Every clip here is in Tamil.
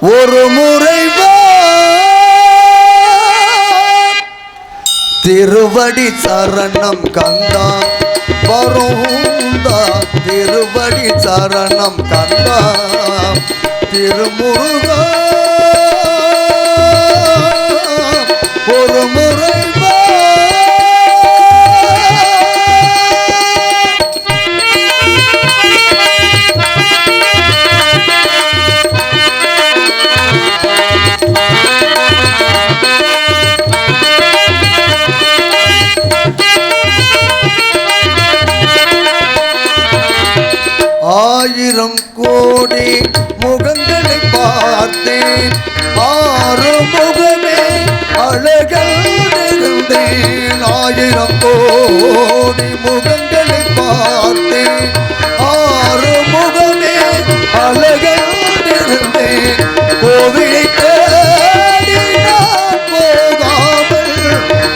ஒரு முறை திருவடி சரணம் கந்தா வருந்தா திருவடி சரணம் கந்தா திருமுருகா ஒரு முறை ஆயிரம் கோடி முகங்களை பார்த்தேன் ஆறு முகமே அழகிருந்தேன் ஆயிரம் கோடி முகங்களை பார்த்தேன் ஆறு முகமே அழகிருந்தேன் கோவிலை தேடி நான் போகாமல்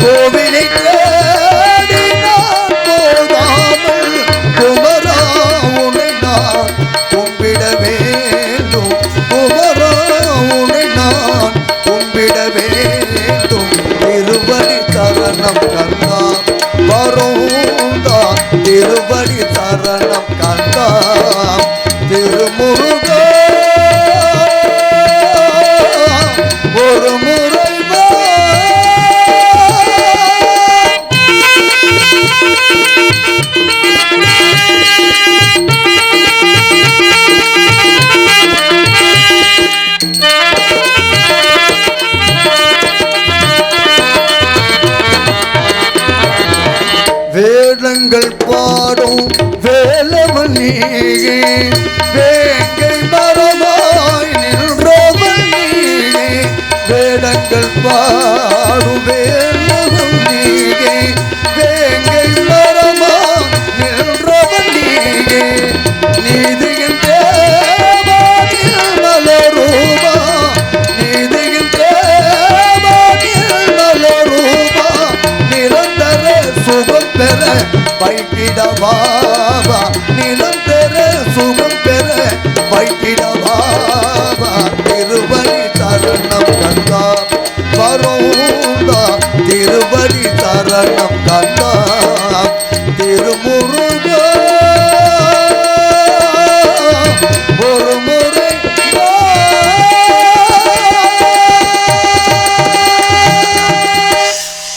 கோவிலை தேடி நான் போகாமல் குமரா கும்பிட வேண்டும் குமரா உன்னை நான் கும்பிட வேண்டும் திருவடி சரணம் கந்தா வருந்தா திருவடி சரணம் கந்தா திருமுருகா ஒரு முறை வேதங்கள் பாடும் வேலவனியே வேங்கை மரமாய் நின்றவன் நீயே வேதங்கள் பாடும் வேலவனியே வேங்கை மரமாய் நின்றவன் நீயே நீதியின் தேவானில் மலரூபா நீதியின் தேவானில் மலரூபா நிரந்தர சுகம் பெற வைத்திடவாவா நிரந்தர சுகம் பெற வைத்திடவாவா திருவடி சரணம் கந்தா வருந்தா திருவடி சரணம் கந்தா திருமுரு